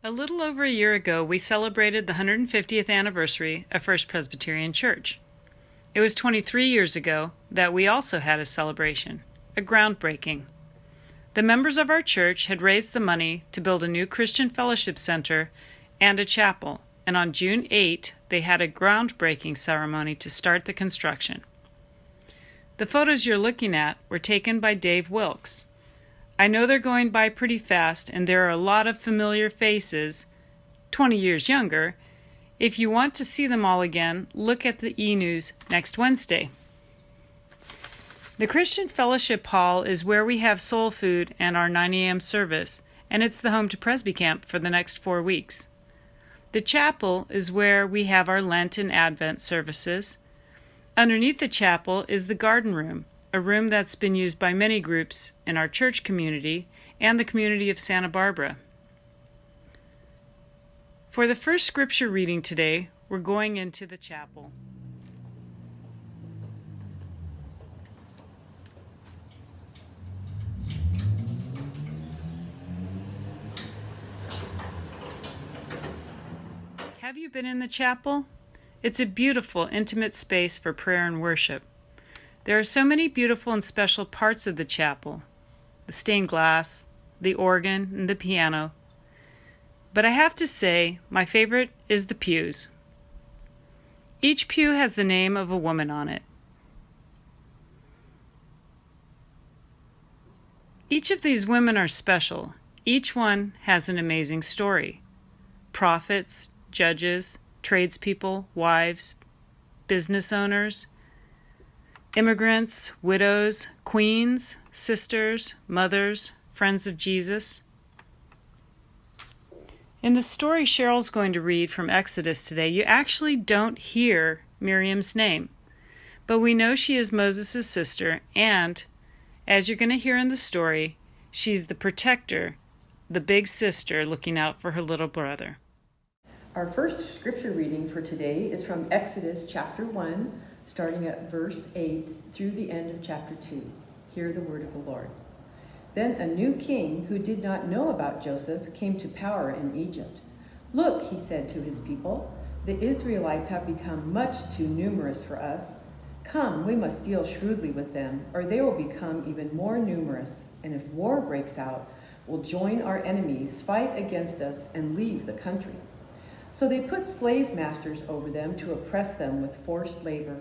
A little over a year ago, we celebrated the 150th anniversary of First Presbyterian Church. It was 23 years ago that we also had a celebration, a groundbreaking. The members of our church had raised the money to build a new Christian fellowship center and a chapel, and on June 8, they had a groundbreaking ceremony to start the construction. The photos you're looking at were taken by Dave Wilkes. I know they're going by pretty fast, and there are a lot of familiar faces, 20 years younger. If you want to see them all again, look at the e-news next Wednesday. The Christian Fellowship Hall is where we have soul food and our 9 a.m. service, and it's the home to Presby Camp for the next 4 weeks. The chapel is where we have our Lent and Advent services. Underneath the chapel is the garden room, a room that's been used by many groups in our church community and the community of Santa Barbara. For the first scripture reading today, we're going into the chapel. Have you been in the chapel? It's a beautiful, intimate space for prayer and worship. There are so many beautiful and special parts of the chapel, the stained glass, the organ, and the piano. But I have to say, my favorite is the pews. Each pew has the name of a woman on it. Each of these women are special. Each one has an amazing story. Prophets, judges, tradespeople, wives, business owners, immigrants, widows, queens, sisters, mothers, friends of Jesus. In the story Cheryl's going to read from Exodus today, you actually don't hear Miriam's name, but we know she is Moses' sister, and, as you're going to hear in the story, she's the protector, the big sister looking out for her little brother. Our first scripture reading for today is from Exodus chapter 1, starting at verse 8 through the end of chapter 2. Hear the word of the Lord. Then a new king who did not know about Joseph came to power in Egypt. "Look," he said to his people, "the Israelites have become much too numerous for us. Come, we must deal shrewdly with them, or they will become even more numerous, and if war breaks out, will join our enemies, fight against us, and leave the country." So they put slave masters over them to oppress them with forced labor.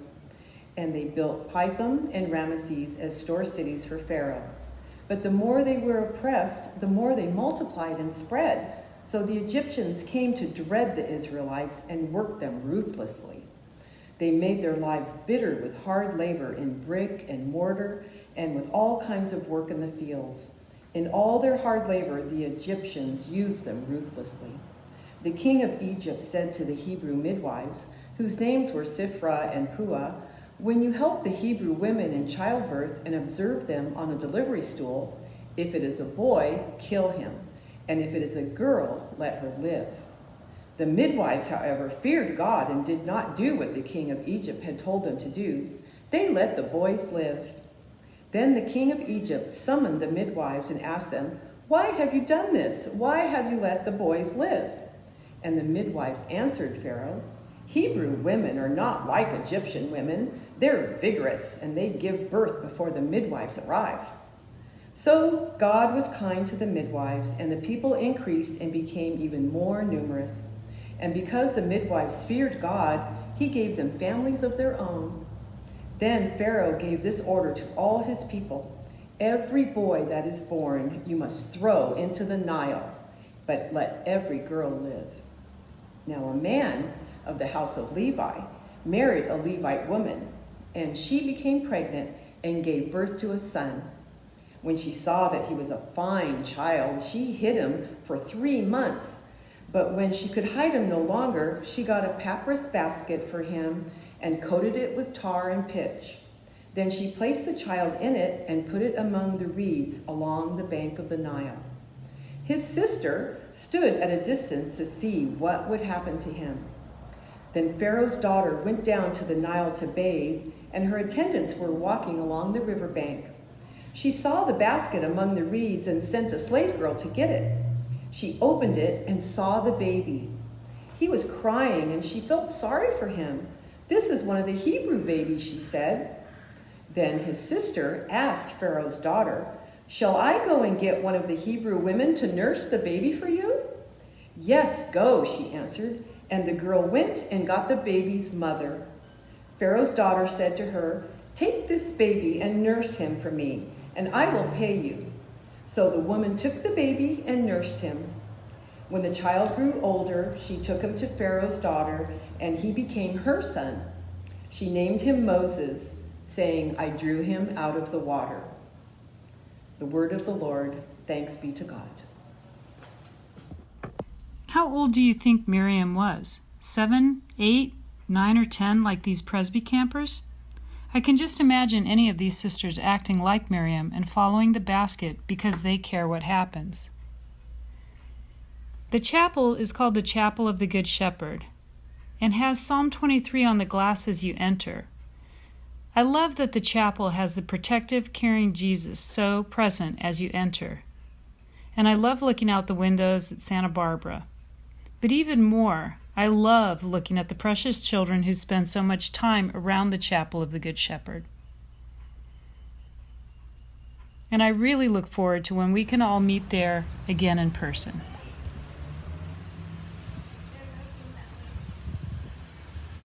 And they built Pithom and Ramesses as store cities for Pharaoh. But the more they were oppressed, the more they multiplied and spread. So the Egyptians came to dread the Israelites and worked them ruthlessly. They made their lives bitter with hard labor in brick and mortar and with all kinds of work in the fields. In all their hard labor, the Egyptians used them ruthlessly. The king of Egypt said to the Hebrew midwives, whose names were Siphrah and Puah, "When you help the Hebrew women in childbirth and observe them on a delivery stool, if it is a boy, kill him, and if it is a girl, let her live." The midwives, however, feared God and did not do what the king of Egypt had told them to do. They let the boys live. Then the king of Egypt summoned the midwives and asked them, "Why have you done this? Why have you let the boys live?" And the midwives answered Pharaoh, "Hebrew women are not like Egyptian women. They're vigorous, and they give birth before the midwives arrive." So God was kind to the midwives, and the people increased and became even more numerous. And because the midwives feared God, he gave them families of their own. Then Pharaoh gave this order to all his people: "Every boy that is born you must throw into the Nile, but let every girl live." Now a man of the house of Levi married a Levite woman, and she became pregnant and gave birth to a son. When she saw that he was a fine child, she hid him for 3 months. But when she could hide him no longer, she got a papyrus basket for him and coated it with tar and pitch. Then she placed the child in it and put it among the reeds along the bank of the Nile. His sister stood at a distance to see what would happen to him. Then Pharaoh's daughter went down to the Nile to bathe, and her attendants were walking along the riverbank. She saw the basket among the reeds and sent a slave girl to get it. She opened it and saw the baby. He was crying, and she felt sorry for him. "This is one of the Hebrew babies," she said. Then his sister asked Pharaoh's daughter, "Shall I go and get one of the Hebrew women to nurse the baby for you?" "Yes, go," she answered, and the girl went and got the baby's mother. Pharaoh's daughter said to her, "Take this baby and nurse him for me, and I will pay you." So the woman took the baby and nursed him. When the child grew older, she took him to Pharaoh's daughter, and he became her son. She named him Moses, saying, "I drew him out of the water." The word of the Lord. Thanks be to God. How old do you think Miriam was? 7, 8, 9, or 10, like these Presby campers? I can just imagine any of these sisters acting like Miriam and following the basket because they care what happens. The chapel is called the Chapel of the Good Shepherd and has Psalm 23 on the glass as you enter. I love that the chapel has the protective, caring Jesus so present as you enter. And I love looking out the windows at Santa Barbara. But even more, I love looking at the precious children who spend so much time around the Chapel of the Good Shepherd. And I really look forward to when we can all meet there again in person.